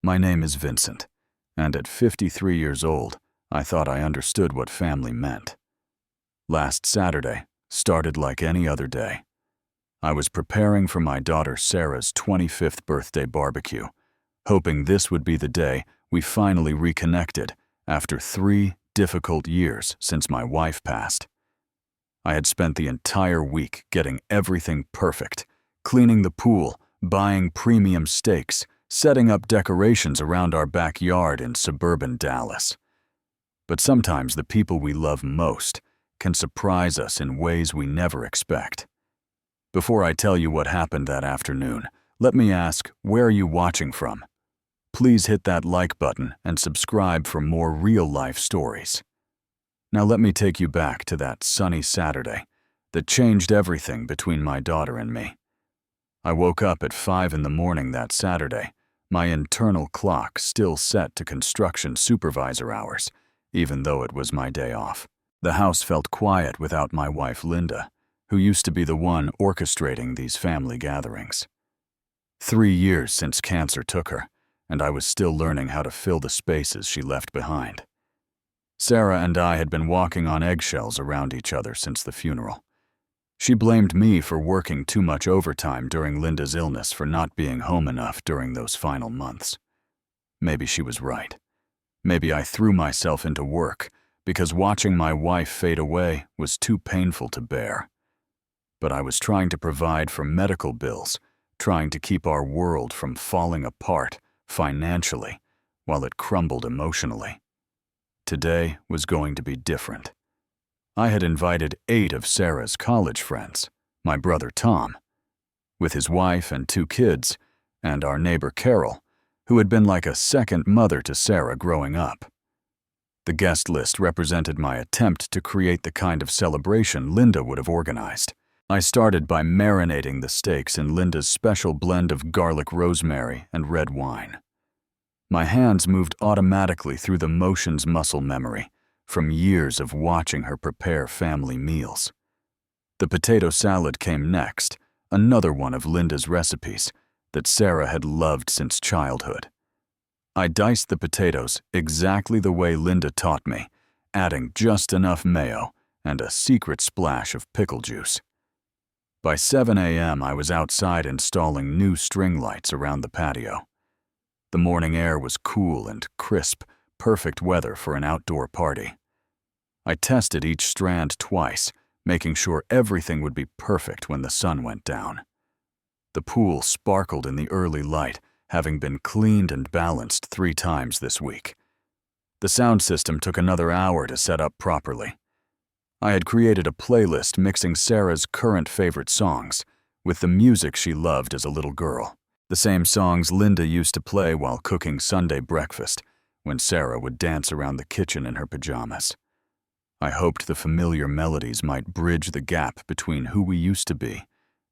My name is Vincent, and at 53 years old, I thought I understood what family meant. Last Saturday started like any other day. I was preparing for my daughter Sarah's 25th birthday barbecue, hoping this would be the day we finally reconnected after 3 difficult years since my wife passed. I had spent the entire week getting everything perfect, cleaning the pool, buying premium steaks, setting up decorations around our backyard in suburban Dallas. But sometimes the people we love most can surprise us in ways we never expect. Before I tell you what happened that afternoon, let me ask, where are you watching from? Please hit that like button and subscribe for more real-life stories. Now let me take you back to that sunny Saturday that changed everything between my daughter and me. I woke up at 5 in the morning that Saturday, my internal clock still set to construction supervisor hours, even though it was my day off. The house felt quiet without my wife Linda, who used to be the one orchestrating these family gatherings. 3 years since cancer took her, and I was still learning how to fill the spaces she left behind. Sarah and I had been walking on eggshells around each other since the funeral. She blamed me for working too much overtime during Linda's illness for not being home enough during those final months. Maybe she was right. Maybe I threw myself into work because watching my wife fade away was too painful to bear. But I was trying to provide for medical bills, trying to keep our world from falling apart financially while it crumbled emotionally. Today was going to be different. I had invited 8 of Sarah's college friends, my brother Tom, with his wife and 2 kids, and our neighbor Carol, who had been like a second mother to Sarah growing up. The guest list represented my attempt to create the kind of celebration Linda would have organized. I started by marinating the steaks in Linda's special blend of garlic rosemary and red wine. My hands moved automatically through the motions muscle memory from years of watching her prepare family meals. The potato salad came next, another one of Linda's recipes that Sarah had loved since childhood. I diced the potatoes exactly the way Linda taught me, adding just enough mayo and a secret splash of pickle juice. By 7 a.m., I was outside installing new string lights around the patio. The morning air was cool and crisp, perfect weather for an outdoor party. I tested each strand twice, making sure everything would be perfect when the sun went down. The pool sparkled in the early light, having been cleaned and balanced 3 times this week. The sound system took another hour to set up properly. I had created a playlist mixing Sarah's current favorite songs with the music she loved as a little girl, the same songs Linda used to play while cooking Sunday breakfast when Sarah would dance around the kitchen in her pajamas. I hoped the familiar melodies might bridge the gap between who we used to be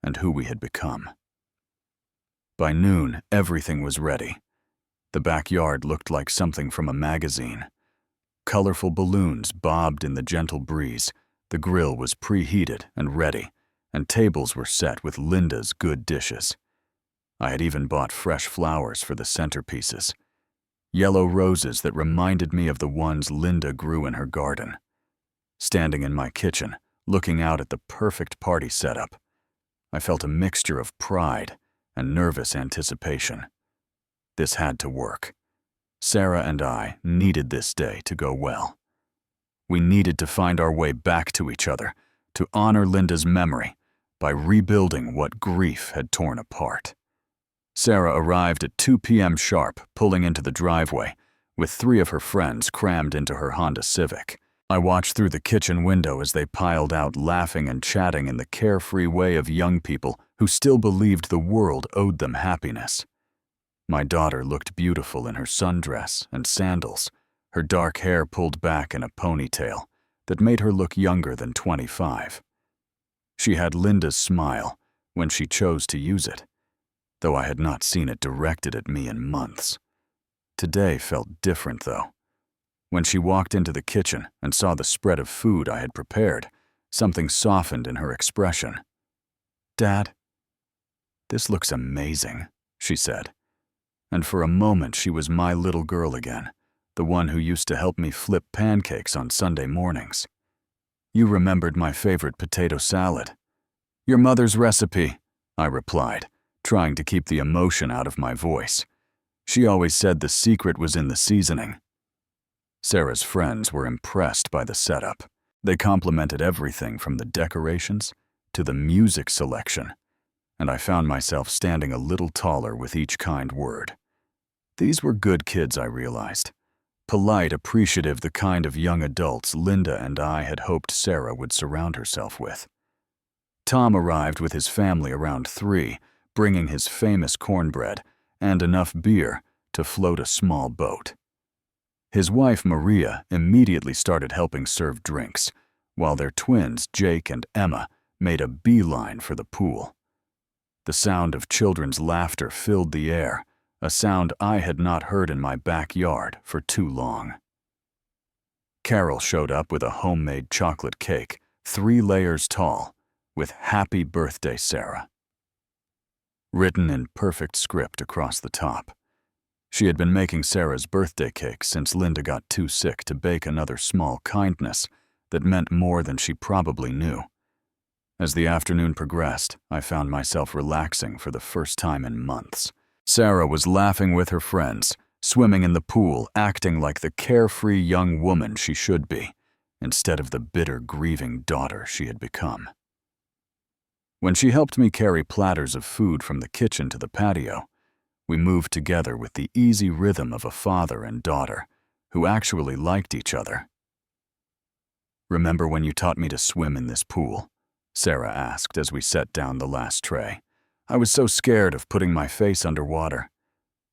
and who we had become. By noon, everything was ready. The backyard looked like something from a magazine. Colorful balloons bobbed in the gentle breeze, the grill was preheated and ready, and tables were set with Linda's good dishes. I had even bought fresh flowers for the centerpieces, yellow roses that reminded me of the ones Linda grew in her garden. Standing in my kitchen, looking out at the perfect party setup, I felt a mixture of pride and nervous anticipation. This had to work. Sarah and I needed this day to go well. We needed to find our way back to each other, to honor Linda's memory by rebuilding what grief had torn apart. Sarah arrived at 2 p.m. sharp, pulling into the driveway, with 3 of her friends crammed into her Honda Civic. I watched through the kitchen window as they piled out, laughing and chatting in the carefree way of young people who still believed the world owed them happiness. My daughter looked beautiful in her sundress and sandals, her dark hair pulled back in a ponytail that made her look younger than 25. She had Linda's smile when she chose to use it, though I had not seen it directed at me in months. Today felt different, though. When she walked into the kitchen and saw the spread of food I had prepared, something softened in her expression. "Dad, this looks amazing," she said. and for a moment she was my little girl again, the one who used to help me flip pancakes on Sunday mornings. You remembered my favorite potato salad. Your mother's recipe, I replied, trying to keep the emotion out of my voice. She always said the secret was in the seasoning. Sarah's friends were impressed by the setup. They complimented everything from the decorations to the music selection, and I found myself standing a little taller with each kind word. These were good kids, I realized. Polite, appreciative, the kind of young adults Linda and I had hoped Sarah would surround herself with. Tom arrived with his family around 3, bringing his famous cornbread and enough beer to float a small boat. His wife, Maria, immediately started helping serve drinks, while their twins, Jake and Emma, made a beeline for the pool. The sound of children's laughter filled the air, a sound I had not heard in my backyard for too long. Carol showed up with a homemade chocolate cake, 3 layers tall, with "Happy Birthday, Sarah" written in perfect script across the top. She had been making Sarah's birthday cake since Linda got too sick to bake another small kindness that meant more than she probably knew. As the afternoon progressed, I found myself relaxing for the first time in months. Sarah was laughing with her friends, swimming in the pool, acting like the carefree young woman she should be, instead of the bitter, grieving daughter she had become. When she helped me carry platters of food from the kitchen to the patio, we moved together with the easy rhythm of a father and daughter who actually liked each other. "Remember when you taught me to swim in this pool?" Sarah asked as we set down the last tray. "I was so scared of putting my face underwater."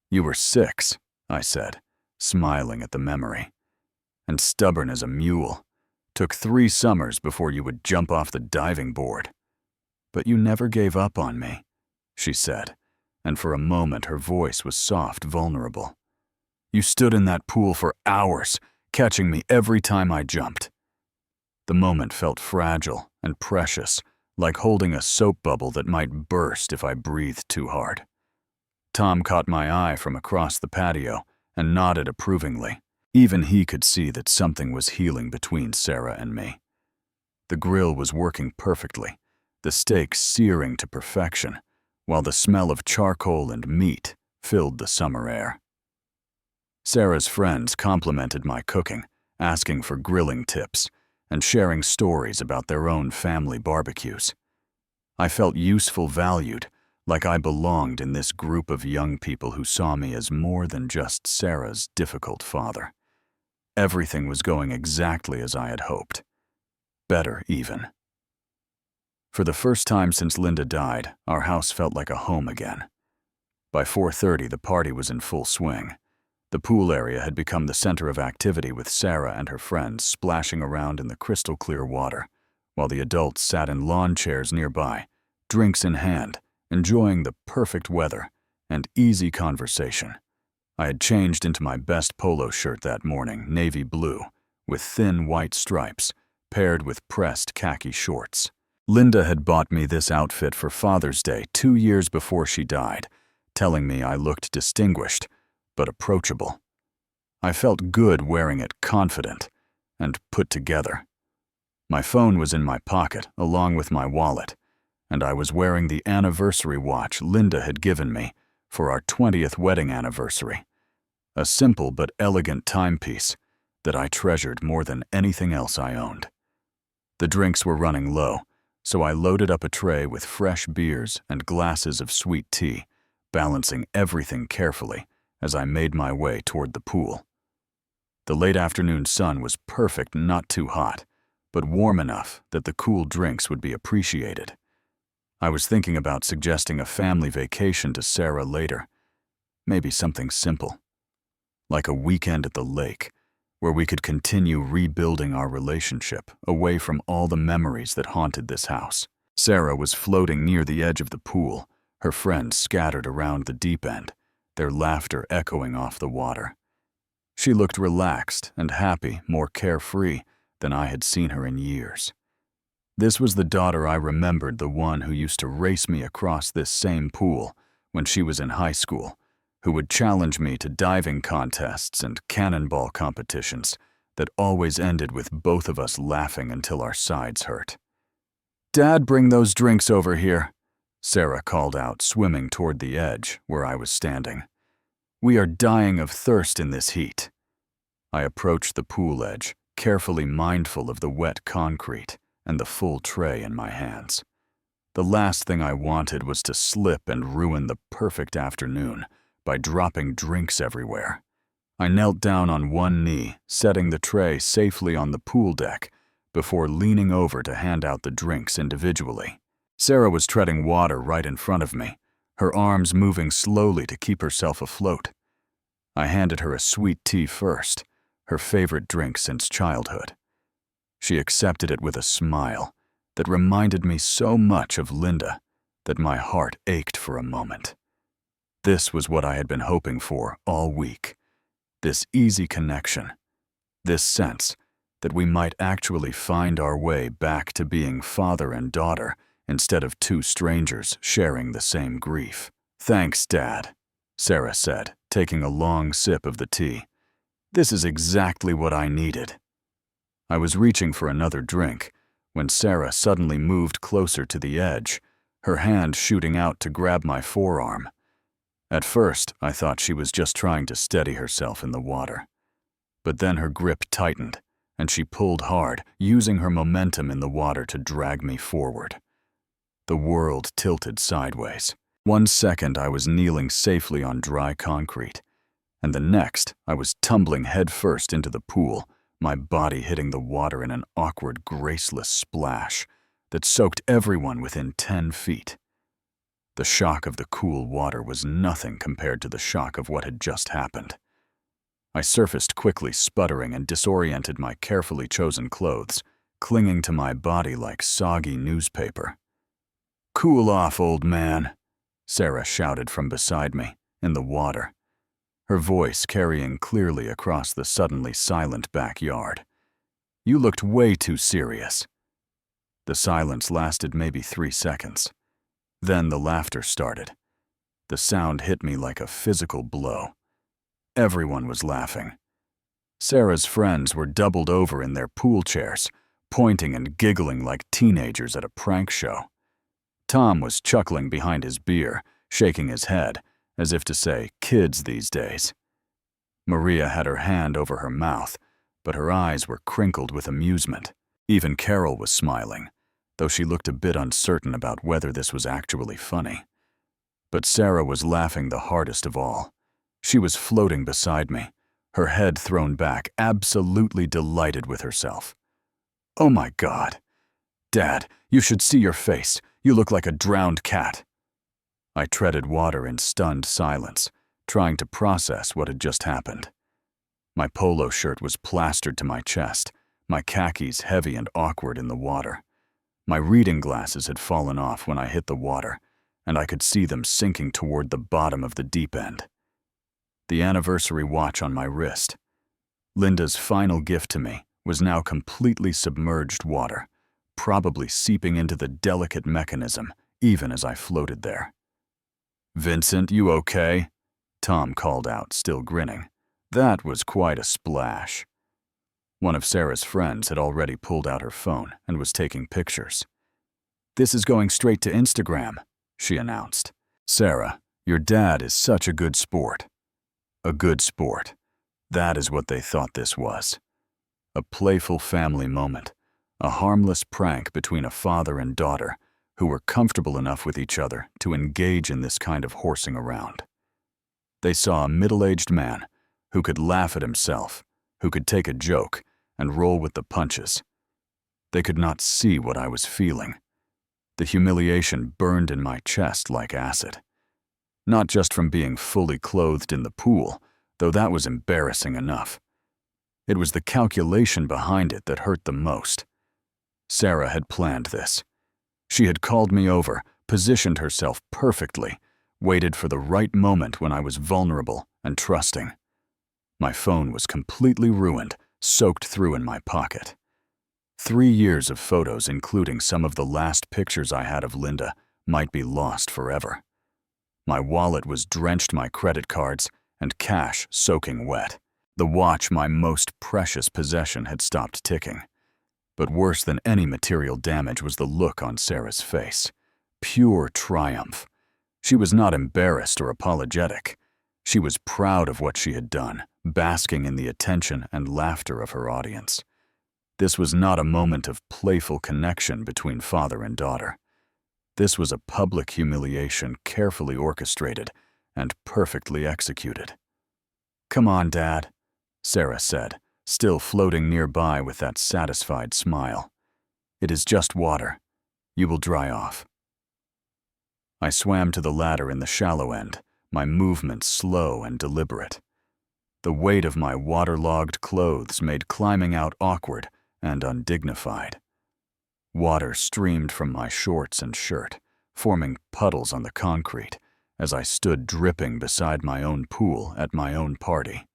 "You were 6, I said, smiling at the memory. "And stubborn as a mule. Took 3 summers before you would jump off the diving board. But you never gave up on me," she said, and for a moment her voice was soft, vulnerable. "You stood in that pool for hours, catching me every time I jumped." The moment felt fragile and precious, like holding a soap bubble that might burst if I breathed too hard. Tom caught my eye from across the patio and nodded approvingly. Even he could see that something was healing between Sarah and me. The grill was working perfectly, the steaks searing to perfection, while the smell of charcoal and meat filled the summer air. Sarah's friends complimented my cooking, asking for grilling tips, and sharing stories about their own family barbecues. I felt useful, valued, like I belonged in this group of young people who saw me as more than just Sarah's difficult father. Everything was going exactly as I had hoped. Better, even. For the first time since Linda died, our house felt like a home again. By 4:30, the party was in full swing. The pool area had become the center of activity, with Sarah and her friends splashing around in the crystal-clear water, while the adults sat in lawn chairs nearby, drinks in hand, enjoying the perfect weather and easy conversation. I had changed into my best polo shirt that morning, navy blue, with thin white stripes, paired with pressed khaki shorts. Linda had bought me this outfit for Father's Day 2 years before she died, telling me I looked distinguished, but approachable. I felt good wearing it, confident and put together. My phone was in my pocket, along with my wallet, and I was wearing the anniversary watch Linda had given me for our 20th wedding anniversary, a simple but elegant timepiece that I treasured more than anything else I owned. The drinks were running low, so I loaded up a tray with fresh beers and glasses of sweet tea, balancing everything carefully as I made my way toward the pool. The late afternoon sun was perfect, not too hot, but warm enough that the cool drinks would be appreciated. I was thinking about suggesting a family vacation to Sarah later, maybe something simple, like a weekend at the lake, where we could continue rebuilding our relationship away from all the memories that haunted this house. Sarah was floating near the edge of the pool, her friends scattered around the deep end, their laughter echoing off the water. She looked relaxed and happy, more carefree than I had seen her in years. This was the daughter I remembered, the one who used to race me across this same pool when she was in high school, who would challenge me to diving contests and cannonball competitions that always ended with both of us laughing until our sides hurt. "Dad, bring those drinks over here," Sarah called out, swimming toward the edge where I was standing. "We are dying of thirst in this heat." I approached the pool edge, carefully mindful of the wet concrete and the full tray in my hands. The last thing I wanted was to slip and ruin the perfect afternoon by dropping drinks everywhere. I knelt down on one knee, setting the tray safely on the pool deck before leaning over to hand out the drinks individually. Sarah was treading water right in front of me, her arms moving slowly to keep herself afloat. I handed her a sweet tea first, her favorite drink since childhood. She accepted it with a smile that reminded me so much of Linda that my heart ached for a moment. This was what I had been hoping for all week. This easy connection, this sense that we might actually find our way back to being father and daughter instead of two strangers sharing the same grief. "Thanks, Dad," Sarah said, taking a long sip of the tea. "This is exactly what I needed." I was reaching for another drink when Sarah suddenly moved closer to the edge, her hand shooting out to grab my forearm. At first, I thought she was just trying to steady herself in the water. But then her grip tightened, and she pulled hard, using her momentum in the water to drag me forward. The world tilted sideways. One second I was kneeling safely on dry concrete, and the next I was tumbling headfirst into the pool, my body hitting the water in an awkward, graceless splash that soaked everyone within 10 feet. The shock of the cool water was nothing compared to the shock of what had just happened. I surfaced quickly, sputtering, and disoriented my carefully chosen clothes, clinging to my body like soggy newspaper. "Cool off, old man," Sarah shouted from beside me, in the water, her voice carrying clearly across the suddenly silent backyard. "You looked way too serious." The silence lasted maybe 3 seconds. Then the laughter started. The sound hit me like a physical blow. Everyone was laughing. Sarah's friends were doubled over in their pool chairs, pointing and giggling like teenagers at a prank show. Tom was chuckling behind his beer, shaking his head, as if to say, "Kids these days." Maria had her hand over her mouth, but her eyes were crinkled with amusement. Even Carol was smiling, though she looked a bit uncertain about whether this was actually funny. But Sarah was laughing the hardest of all. She was floating beside me, her head thrown back, absolutely delighted with herself. "Oh my God. Dad, you should see your face. You look like a drowned cat." I treaded water in stunned silence, trying to process what had just happened. My polo shirt was plastered to my chest, my khakis heavy and awkward in the water. My reading glasses had fallen off when I hit the water, and I could see them sinking toward the bottom of the deep end. The anniversary watch on my wrist, Linda's final gift to me, was now completely submerged water, probably seeping into the delicate mechanism even as I floated there. "Vincent, you okay?" Tom called out, still grinning. That was quite a splash. One of Sarah's friends had already pulled out her phone and was taking pictures. "This is going straight to Instagram," she announced. "Sarah, your dad is such a good sport." A good sport. That is what they thought this was. A playful family moment, a harmless prank between a father and daughter who were comfortable enough with each other to engage in this kind of horsing around. They saw a middle-aged man who could laugh at himself, who could take a joke and roll with the punches. They could not see what I was feeling. The humiliation burned in my chest like acid. Not just from being fully clothed in the pool, though that was embarrassing enough. It was the calculation behind it that hurt the most. Sarah had planned this. She had called me over, positioned herself perfectly, waited for the right moment when I was vulnerable and trusting. My phone was completely ruined, soaked through in my pocket. 3 years of photos, including some of the last pictures I had of Linda, might be lost forever. My wallet was drenched, my credit cards, and cash soaking wet. The watch, my most precious possession, had stopped ticking. But worse than any material damage was the look on Sarah's face. Pure triumph. She was not embarrassed or apologetic. She was proud of what she had done, basking in the attention and laughter of her audience. This was not a moment of playful connection between father and daughter. This was a public humiliation carefully orchestrated and perfectly executed. "Come on, Dad," Sarah said, still floating nearby with that satisfied smile. "It is just water. You will dry off." I swam to the ladder in the shallow end, my movements slow and deliberate. The weight of my waterlogged clothes made climbing out awkward and undignified. Water streamed from my shorts and shirt, forming puddles on the concrete as I stood dripping beside my own pool at my own party.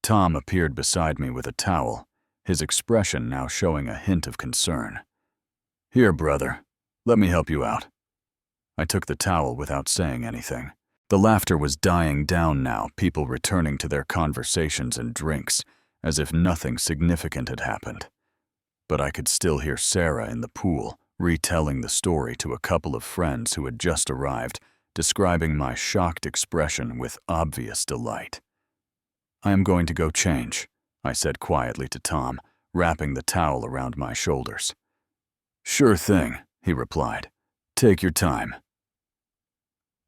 Tom appeared beside me with a towel, his expression now showing a hint of concern. "Here, brother, let me help you out." I took the towel without saying anything. The laughter was dying down now, people returning to their conversations and drinks, as if nothing significant had happened. But I could still hear Sarah in the pool, retelling the story to a couple of friends who had just arrived, describing my shocked expression with obvious delight. "I am going to go change," I said quietly to Tom, wrapping the towel around my shoulders. "Sure thing," he replied. "Take your time."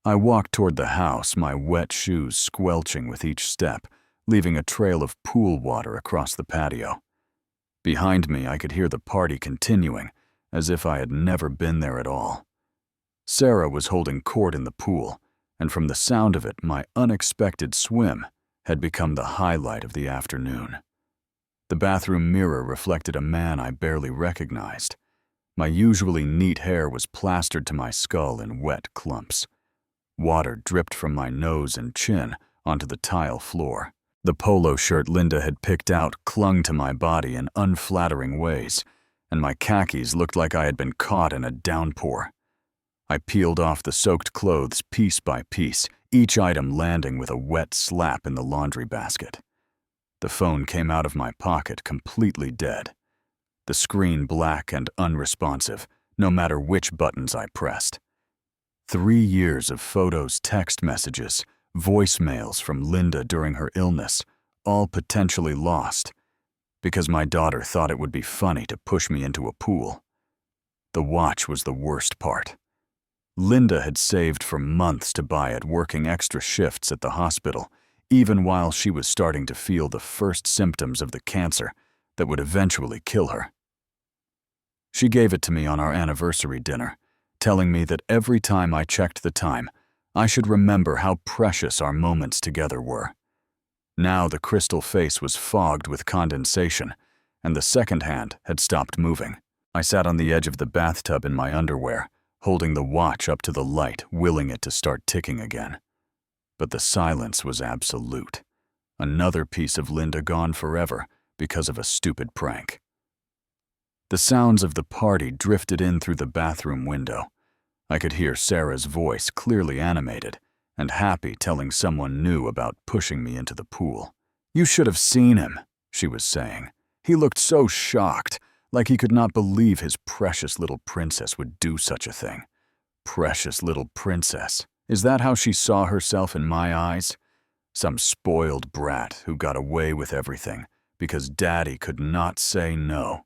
I walked toward the house, my wet shoes squelching with each step, leaving a trail of pool water across the patio. Behind me, I could hear the party continuing, as if I had never been there at all. Sarah was holding court in the pool, and from the sound of it, my unexpected swim had become the highlight of the afternoon. The bathroom mirror reflected a man I barely recognized. My usually neat hair was plastered to my skull in wet clumps. Water dripped from my nose and chin onto the tile floor. The polo shirt Linda had picked out clung to my body in unflattering ways, and my khakis looked like I had been caught in a downpour. I peeled off the soaked clothes piece by piece, each item landing with a wet slap in the laundry basket. The phone came out of my pocket completely dead. The screen black and unresponsive, no matter which buttons I pressed. 3 years of photos, text messages, voicemails from Linda during her illness, all potentially lost, because my daughter thought it would be funny to push me into a pool. The watch was the worst part. Linda had saved for months to buy it, working extra shifts at the hospital, even while she was starting to feel the first symptoms of the cancer that would eventually kill her. She gave it to me on our anniversary dinner, telling me that every time I checked the time, I should remember how precious our moments together were. Now the crystal face was fogged with condensation, and the second hand had stopped moving. I sat on the edge of the bathtub in my underwear, holding the watch up to the light, willing it to start ticking again. But the silence was absolute. Another piece of Linda gone forever because of a stupid prank. The sounds of the party drifted in through the bathroom window. I could hear Sarah's voice, clearly animated and happy, telling someone new about pushing me into the pool. "You should have seen him," she was saying. "He looked so shocked, like he could not believe his precious little princess would do such a thing." Precious little princess. Is that how she saw herself in my eyes? Some spoiled brat who got away with everything because Daddy could not say no.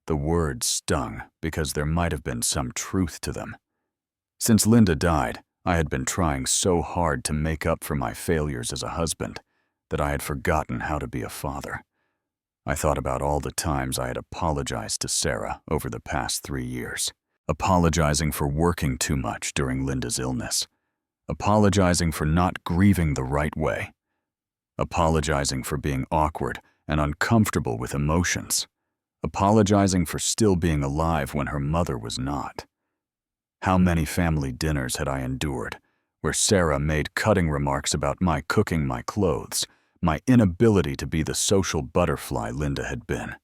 The words stung because there might have been some truth to them. Since Linda died, I had been trying so hard to make up for my failures as a husband that I had forgotten how to be a father. I thought about all the times I had apologized to Sarah over the past 3 years. Apologizing for working too much during Linda's illness. Apologizing for not grieving the right way. Apologizing for being awkward and uncomfortable with emotions. Apologizing for still being alive when her mother was not. How many family dinners had I endured, where Sarah made cutting remarks about my cooking my clothes, my inability to be the social butterfly Linda had been.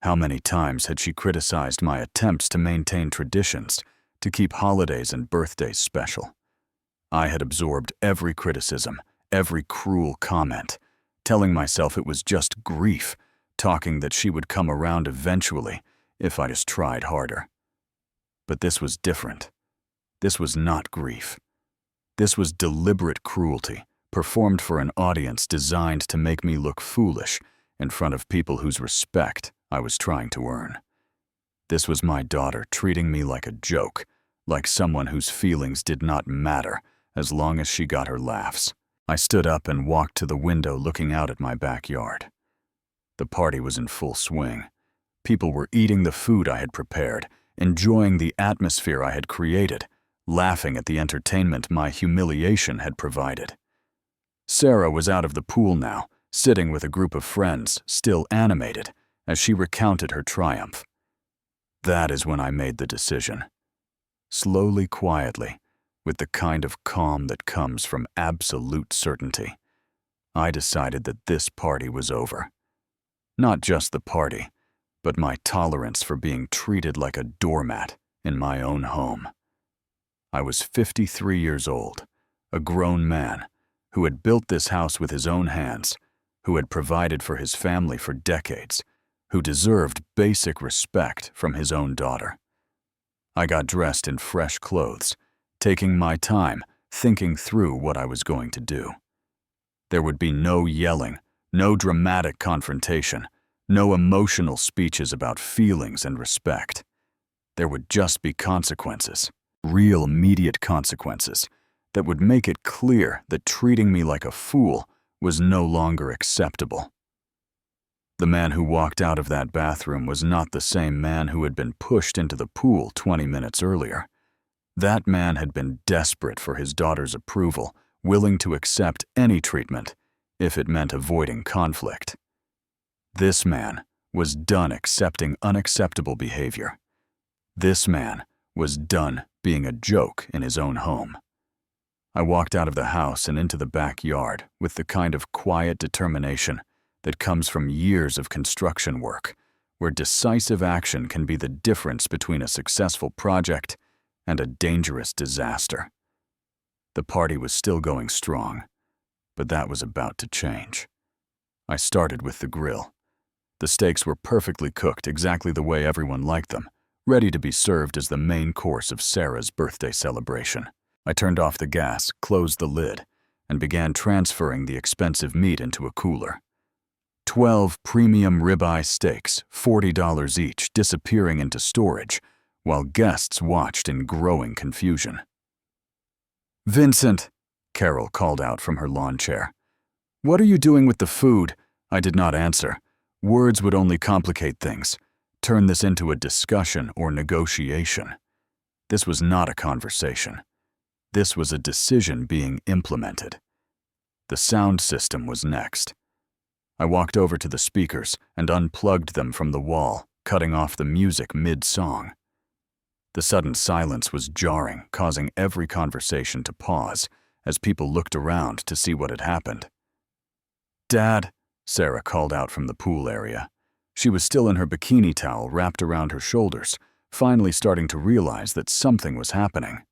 How many times had she criticized my attempts to maintain traditions, to keep holidays and birthdays special. I had absorbed every criticism, every cruel comment, telling myself it was just grief, talking that she would come around eventually if I just tried harder. But this was different. This was not grief. This was deliberate cruelty, performed for an audience designed to make me look foolish in front of people whose respect I was trying to earn. This was my daughter treating me like a joke, like someone whose feelings did not matter as long as she got her laughs. I stood up and walked to the window looking out at my backyard. The party was in full swing. People were eating the food I had prepared, enjoying the atmosphere I had created, laughing at the entertainment my humiliation had provided. Sarah was out of the pool now, sitting with a group of friends, still animated, as she recounted her triumph. That is when I made the decision. Slowly, quietly, with the kind of calm that comes from absolute certainty, I decided that this party was over. Not just the party, but my tolerance for being treated like a doormat in my own home. I was 53 years old, a grown man, who had built this house with his own hands, who had provided for his family for decades, who deserved basic respect from his own daughter. I got dressed in fresh clothes, taking my time, thinking through what I was going to do. There would be no yelling, no dramatic confrontation, no emotional speeches about feelings and respect. There would just be consequences, real immediate consequences, that would make it clear that treating me like a fool was no longer acceptable. The man who walked out of that bathroom was not the same man who had been pushed into the pool 20 minutes earlier. That man had been desperate for his daughter's approval, willing to accept any treatment if it meant avoiding conflict. This man was done accepting unacceptable behavior. This man was done being a joke in his own home. I walked out of the house and into the backyard with the kind of quiet determination that comes from years of construction work, where decisive action can be the difference between a successful project and a dangerous disaster. The party was still going strong, but that was about to change. I started with the grill. The steaks were perfectly cooked exactly the way everyone liked them, ready to be served as the main course of Sarah's birthday celebration. I turned off the gas, closed the lid, and began transferring the expensive meat into a cooler. 12 premium ribeye steaks, $40 each, disappearing into storage, while guests watched in growing confusion. "Vincent," Carol called out from her lawn chair. "What are you doing with the food?" I did not answer. Words would only complicate things, turn this into a discussion or negotiation. This was not a conversation. This was a decision being implemented. The sound system was next. I walked over to the speakers and unplugged them from the wall, cutting off the music mid-song. The sudden silence was jarring, causing every conversation to pause as people looked around to see what had happened. "Dad," Sarah called out from the pool area. She was still in her bikini towel wrapped around her shoulders, finally starting to realize that something was happening.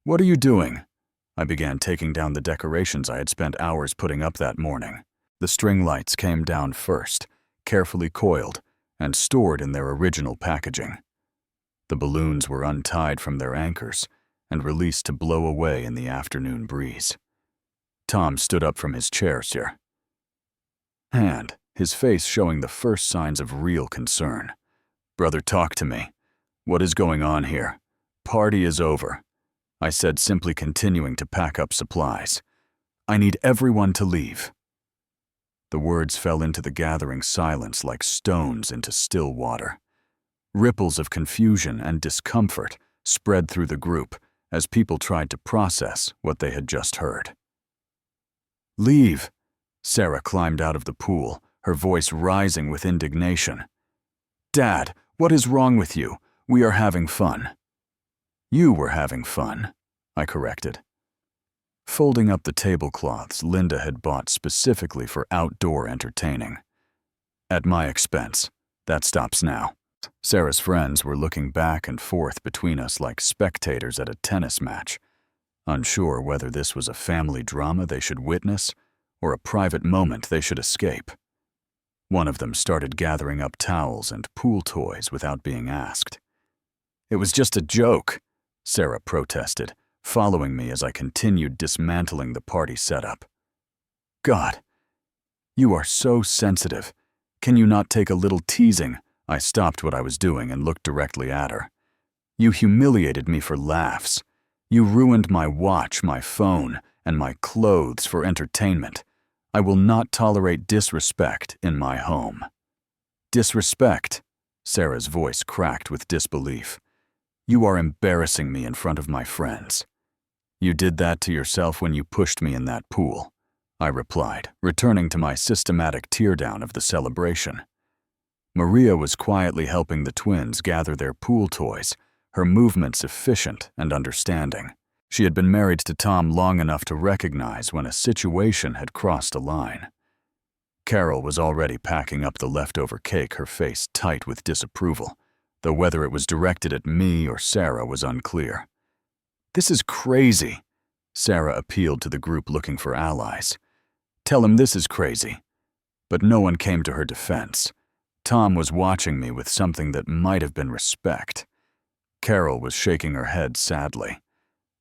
"What are you doing?" I began taking down the decorations I had spent hours putting up that morning. The string lights came down first, carefully coiled and stored in their original packaging. The balloons were untied from their anchors and released to blow away in the afternoon breeze. Tom stood up from his chair, sir. And his face showing the first signs of real concern. "Brother, talk to me. What is going on here? Party is over," I said, simply continuing to pack up supplies. "I need everyone to leave." The words fell into the gathering silence like stones into still water. Ripples of confusion and discomfort spread through the group as people tried to process what they had just heard. "Leave!" Sarah climbed out of the pool, her voice rising with indignation. "Dad, what is wrong with you? We are having fun." "You were having fun," I corrected. Folding up the tablecloths Linda had bought specifically for outdoor entertaining. "At my expense. That stops now." Sarah's friends were looking back and forth between us like spectators at a tennis match. unsure whether this was a family drama they should witness or a private moment they should escape. One of them started gathering up towels and pool toys without being asked. "It was just a joke," Sarah protested, following me as I continued dismantling the party setup. "God, you are so sensitive. Can you not take a little teasing?" I stopped what I was doing and looked directly at her. "You humiliated me for laughs. You ruined my watch, my phone, and my clothes for entertainment. I will not tolerate disrespect in my home." "Disrespect?" Sarah's voice cracked with disbelief. "You are embarrassing me in front of my friends." "You did that to yourself when you pushed me in that pool," I replied, returning to my systematic teardown of the celebration. Maria was quietly helping the twins gather their pool toys, her movements efficient and understanding. She had been married to Tom long enough to recognize when a situation had crossed a line. Carol was already packing up the leftover cake, her face tight with disapproval, though whether it was directed at me or Sarah was unclear. "This is crazy," Sarah appealed to the group looking for allies. "Tell him this is crazy." But no one came to her defense. Tom was watching me with something that might have been respect. Carol was shaking her head sadly.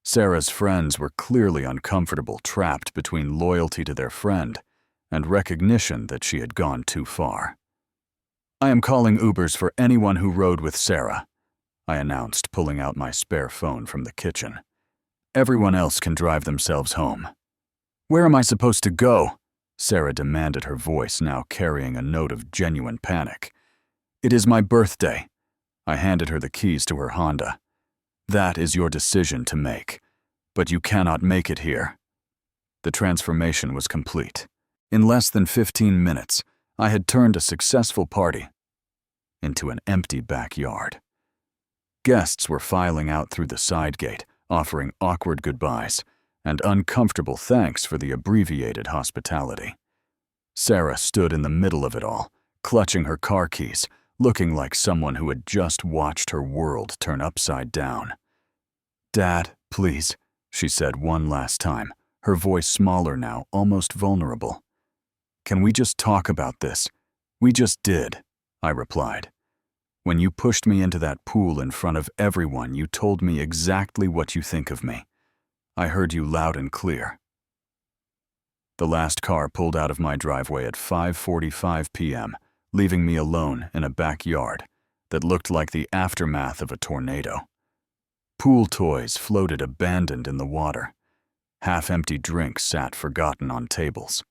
Sarah's friends were clearly uncomfortable, trapped between loyalty to their friend and recognition that she had gone too far. "I am calling Ubers for anyone who rode with Sarah," I announced, pulling out my spare phone from the kitchen. "Everyone else can drive themselves home." "Where am I supposed to go?" Sarah demanded, her voice now carrying a note of genuine panic. "It is my birthday." I handed her the keys to her Honda. "That is your decision to make, but you cannot make it here." The transformation was complete. In less than 15 minutes, I had turned a successful party into an empty backyard. Guests were filing out through the side gate, offering awkward goodbyes and uncomfortable thanks for the abbreviated hospitality. Sarah stood in the middle of it all, clutching her car keys, looking like someone who had just watched her world turn upside down. "Dad, please," she said one last time, her voice smaller now, almost vulnerable. "Can we just talk about this?" "We just did," I replied. "When you pushed me into that pool in front of everyone, you told me exactly what you think of me. I heard you loud and clear." The last car pulled out of my driveway at 5:45 p.m., leaving me alone in a backyard that looked like the aftermath of a tornado. Pool toys floated abandoned in the water. Half-empty drinks sat forgotten on tables.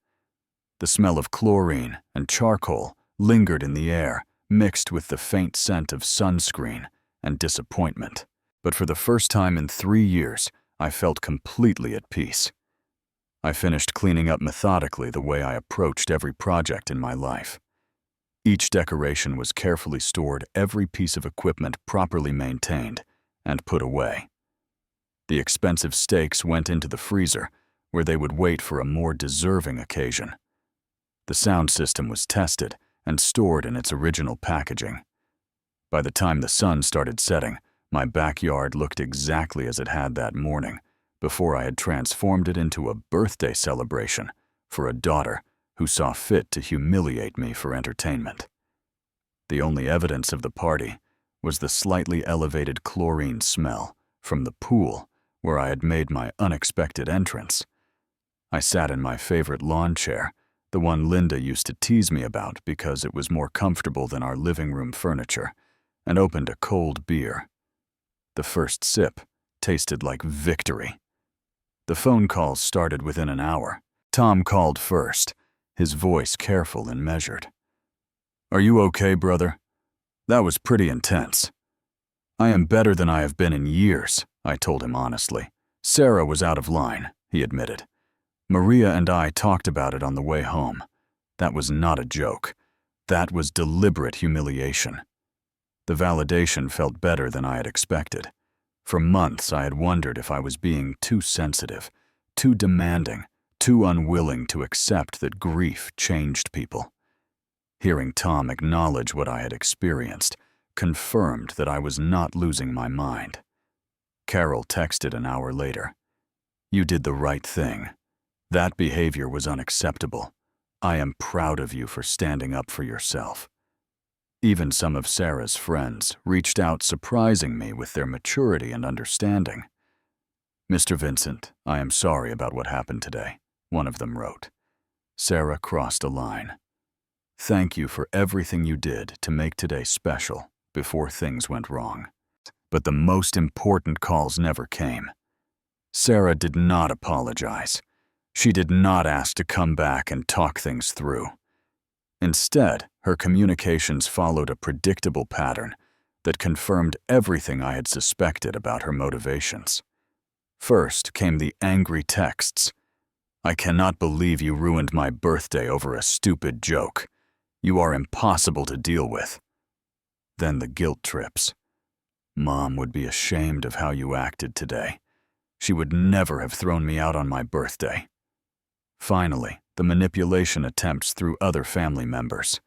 The smell of chlorine and charcoal lingered in the air, mixed with the faint scent of sunscreen and disappointment. But for the first time in 3 years, I felt completely at peace. I finished cleaning up methodically the way I approached every project in my life. Each decoration was carefully stored, every piece of equipment properly maintained and put away. The expensive steaks went into the freezer, where they would wait for a more deserving occasion. The sound system was tested and stored in its original packaging. By the time the sun started setting, my backyard looked exactly as it had that morning, before I had transformed it into a birthday celebration for a daughter who saw fit to humiliate me for entertainment. The only evidence of the party was the slightly elevated chlorine smell from the pool where I had made my unexpected entrance. I sat in my favorite lawn chair, the one Linda used to tease me about because it was more comfortable than our living room furniture, and opened a cold beer. The first sip tasted like victory. The phone calls started within an hour. Tom called first, his voice careful and measured. "Are you okay, brother? That was pretty intense." "I am better than I have been in years," I told him honestly. "Sarah was out of line," he admitted. "Maria and I talked about it on the way home. That was not a joke. That was deliberate humiliation." The validation felt better than I had expected. For months, I had wondered if I was being too sensitive, too demanding, too unwilling to accept that grief changed people. Hearing Tom acknowledge what I had experienced confirmed that I was not losing my mind. Carol texted an hour later. You did the right thing. That behavior was unacceptable. I am proud of you for standing up for yourself. Even some of Sarah's friends reached out, surprising me with their maturity and understanding. Mr. Vincent, I am sorry about what happened today, one of them wrote. Sarah crossed a line. Thank you for everything you did to make today special before things went wrong. But the most important calls never came. Sarah did not apologize. She did not ask to come back and talk things through. Instead, her communications followed a predictable pattern that confirmed everything I had suspected about her motivations. First came the angry texts. I cannot believe you ruined my birthday over a stupid joke. You are impossible to deal with. Then the guilt trips. Mom would be ashamed of how you acted today. She would never have thrown me out on my birthday. Finally, the manipulation attempts through other family members.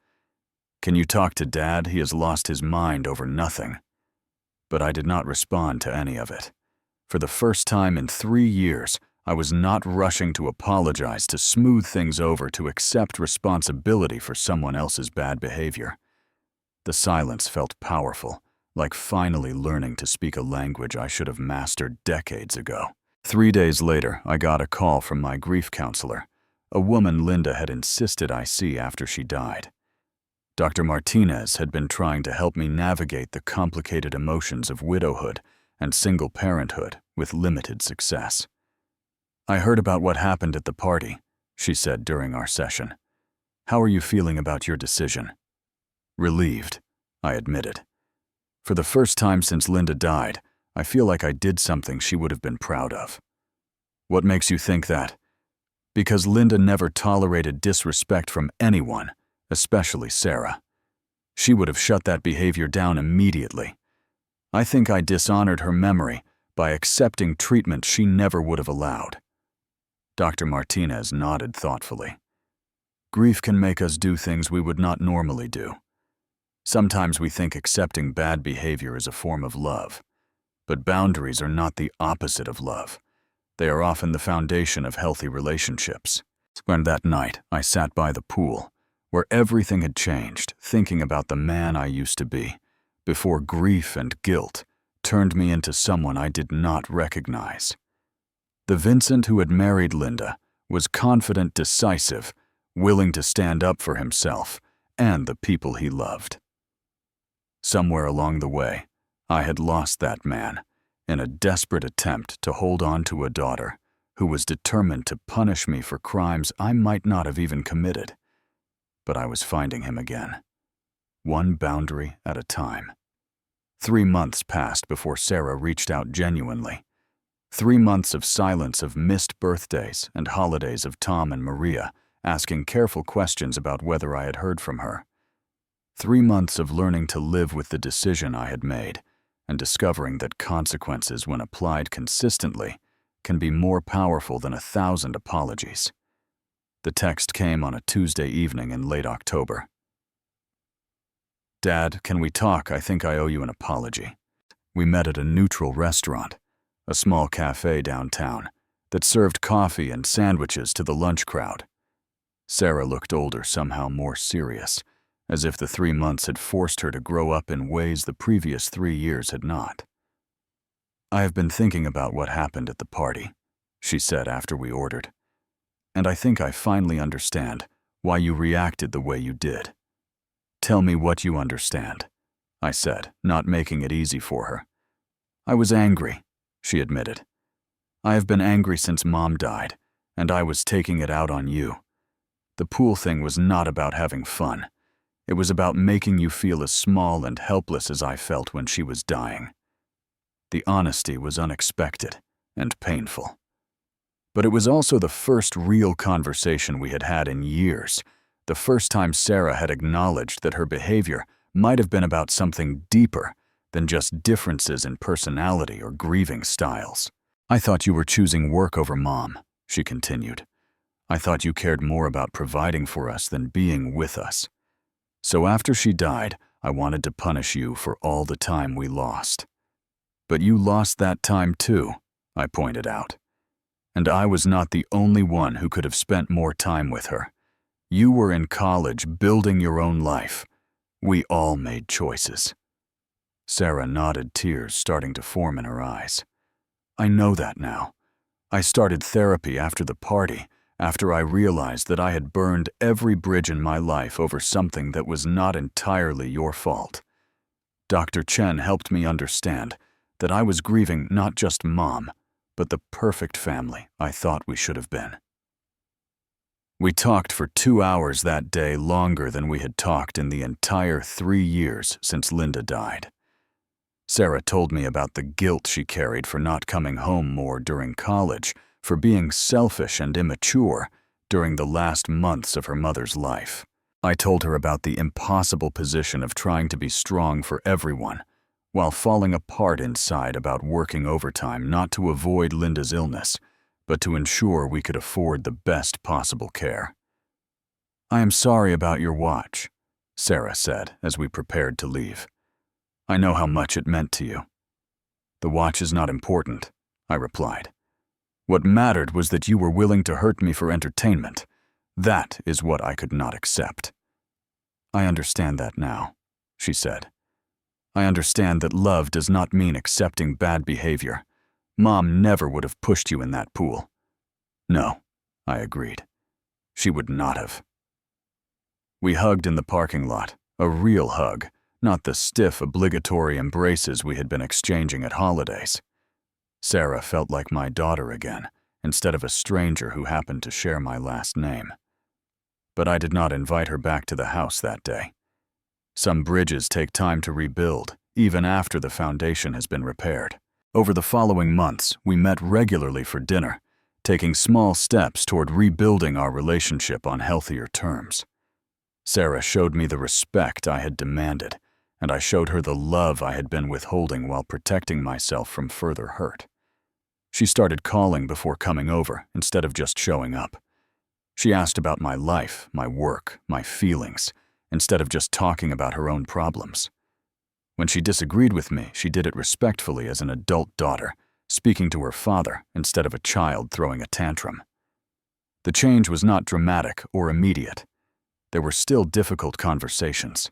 Can you talk to Dad? He has lost his mind over nothing. But I did not respond to any of it. For the first time in 3 years, I was not rushing to apologize, to smooth things over, to accept responsibility for someone else's bad behavior. The silence felt powerful, like finally learning to speak a language I should have mastered decades ago. 3 days later, I got a call from my grief counselor, a woman Linda had insisted I see after she died. Dr. Martinez had been trying to help me navigate the complicated emotions of widowhood and single parenthood with limited success. I heard about what happened at the party, she said during our session. How are you feeling about your decision? Relieved, I admitted. For the first time since Linda died, I feel like I did something she would have been proud of. What makes you think that? Because Linda never tolerated disrespect from anyone, especially Sarah. She would have shut that behavior down immediately. I think I dishonored her memory by accepting treatment she never would have allowed. Dr. Martinez nodded thoughtfully. Grief can make us do things we would not normally do. Sometimes we think accepting bad behavior is a form of love. But boundaries are not the opposite of love. They are often the foundation of healthy relationships. When that night, I sat by the pool, where everything had changed, thinking about the man I used to be, before grief and guilt turned me into someone I did not recognize. The Vincent who had married Linda was confident, decisive, willing to stand up for himself and the people he loved. Somewhere along the way, I had lost that man in a desperate attempt to hold on to a daughter who was determined to punish me for crimes I might not have even committed. But I was finding him again, one boundary at a time. 3 months passed before Sarah reached out genuinely. 3 months of silence, of missed birthdays and holidays of Tom and Maria, asking careful questions about whether I had heard from her. 3 months of learning to live with the decision I had made, and discovering that consequences, when applied consistently, can be more powerful than 1,000 apologies. The text came on a Tuesday evening in late October. Dad, can we talk? I think I owe you an apology. We met at a neutral restaurant, a small cafe downtown, that served coffee and sandwiches to the lunch crowd. Sarah looked older, somehow more serious, as if the 3 months had forced her to grow up in ways the previous 3 years had not. I have been thinking about what happened at the party, she said after we ordered. And I think I finally understand why you reacted the way you did. Tell me what you understand, I said, not making it easy for her. I was angry, she admitted. I have been angry since Mom died, and I was taking it out on you. The pool thing was not about having fun. It was about making you feel as small and helpless as I felt when she was dying. The honesty was unexpected and painful. But it was also the first real conversation we had had in years, the first time Sarah had acknowledged that her behavior might have been about something deeper than just differences in personality or grieving styles. I thought you were choosing work over Mom, she continued. I thought you cared more about providing for us than being with us. So after she died, I wanted to punish you for all the time we lost. But you lost that time too, I pointed out. And I was not the only one who could have spent more time with her. You were in college building your own life. We all made choices. Sarah nodded, tears starting to form in her eyes. I know that now. I started therapy after the party, after I realized that I had burned every bridge in my life over something that was not entirely your fault. Dr. Chen helped me understand that I was grieving not just Mom, but the perfect family I thought we should have been. We talked for 2 hours that day, longer than we had talked in the entire 3 years since Linda died. Sarah told me about the guilt she carried for not coming home more during college, for being selfish and immature during the last months of her mother's life. I told her about the impossible position of trying to be strong for everyone, while falling apart inside about working overtime not to avoid Linda's illness, but to ensure we could afford the best possible care. I am sorry about your watch, Sarah said as we prepared to leave. I know how much it meant to you. The watch is not important, I replied. What mattered was that you were willing to hurt me for entertainment. That is what I could not accept. I understand that now, she said. I understand that love does not mean accepting bad behavior. Mom never would have pushed you in that pool. No, I agreed. She would not have. We hugged in the parking lot, a real hug, not the stiff, obligatory embraces we had been exchanging at holidays. Sarah felt like my daughter again, instead of a stranger who happened to share my last name. But I did not invite her back to the house that day. Some bridges take time to rebuild, even after the foundation has been repaired. Over the following months, we met regularly for dinner, taking small steps toward rebuilding our relationship on healthier terms. Sarah showed me the respect I had demanded, and I showed her the love I had been withholding while protecting myself from further hurt. She started calling before coming over instead of just showing up. She asked about my life, my work, my feelings, instead of just talking about her own problems. When she disagreed with me, she did it respectfully as an adult daughter, speaking to her father instead of a child throwing a tantrum. The change was not dramatic or immediate. There were still difficult conversations,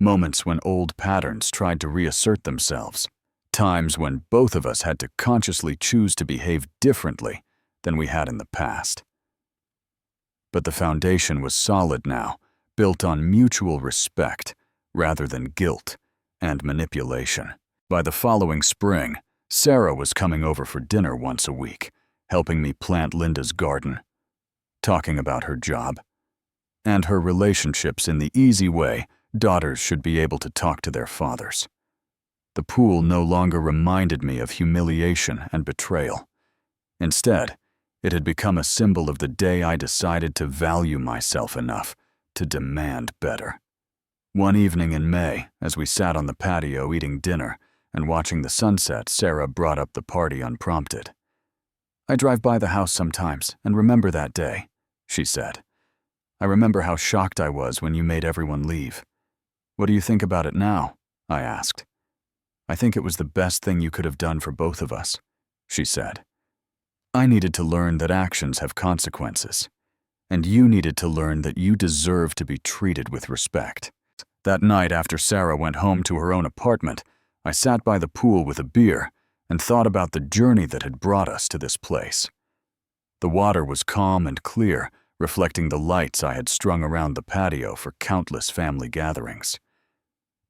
moments when old patterns tried to reassert themselves, times when both of us had to consciously choose to behave differently than we had in the past. But the foundation was solid now, built on mutual respect rather than guilt and manipulation. By the following spring, Sarah was coming over for dinner once a week, helping me plant Linda's garden, talking about her job, and her relationships in the easy way daughters should be able to talk to their fathers. The pool no longer reminded me of humiliation and betrayal. Instead, it had become a symbol of the day I decided to value myself enough to demand better. One evening in May, as we sat on the patio eating dinner and watching the sunset, Sarah brought up the party unprompted. I drive by the house sometimes and remember that day, she said. I remember how shocked I was when you made everyone leave. What do you think about it now? I asked. I think it was the best thing you could have done for both of us, she said. I needed to learn that actions have consequences, and you needed to learn that you deserve to be treated with respect. That night, after Sarah went home to her own apartment, I sat by the pool with a beer and thought about the journey that had brought us to this place. The water was calm and clear, reflecting the lights I had strung around the patio for countless family gatherings.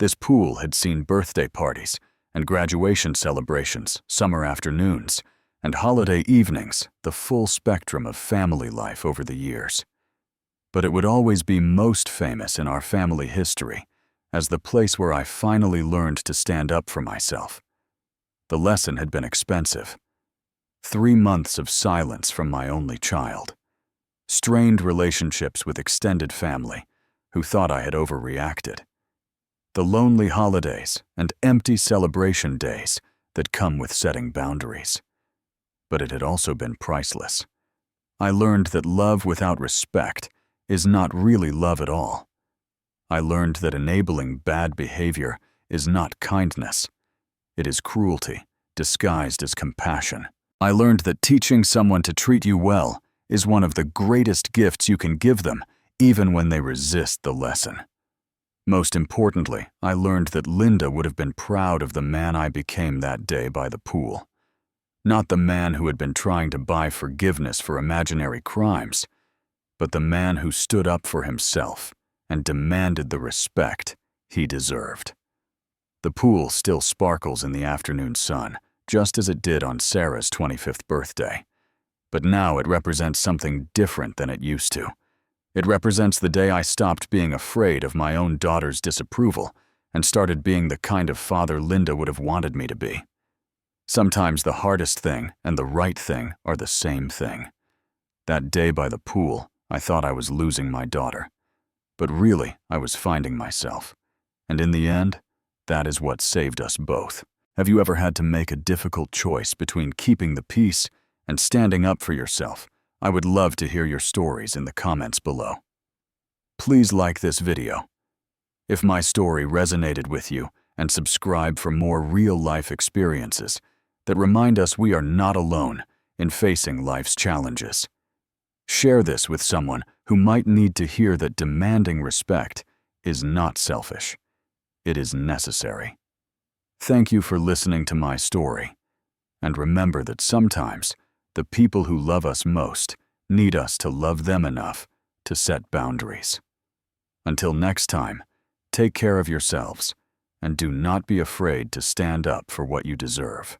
This pool had seen birthday parties and graduation celebrations, summer afternoons, and holiday evenings, the full spectrum of family life over the years. But it would always be most famous in our family history as the place where I finally learned to stand up for myself. The lesson had been expensive. 3 months of silence from my only child. Strained relationships with extended family who thought I had overreacted. The lonely holidays and empty celebration days that come with setting boundaries. But it had also been priceless. I learned that love without respect is not really love at all. I learned that enabling bad behavior is not kindness. It is cruelty, disguised as compassion. I learned that teaching someone to treat you well is one of the greatest gifts you can give them, even when they resist the lesson. Most importantly, I learned that Linda would have been proud of the man I became that day by the pool. Not the man who had been trying to buy forgiveness for imaginary crimes, but the man who stood up for himself and demanded the respect he deserved. The pool still sparkles in the afternoon sun, just as it did on Sarah's 25th birthday. But now it represents something different than it used to. It represents the day I stopped being afraid of my own daughter's disapproval and started being the kind of father Linda would have wanted me to be. Sometimes the hardest thing and the right thing are the same thing. That day by the pool, I thought I was losing my daughter. But really, I was finding myself. And in the end, that is what saved us both. Have you ever had to make a difficult choice between keeping the peace and standing up for yourself? I would love to hear your stories in the comments below. Please like this video. If my story resonated with you, and subscribe for more real-life experiences that remind us we are not alone in facing life's challenges. Share this with someone who might need to hear that demanding respect is not selfish. It is necessary. Thank you for listening to my story. And remember that sometimes the people who love us most need us to love them enough to set boundaries. Until next time, take care of yourselves and do not be afraid to stand up for what you deserve.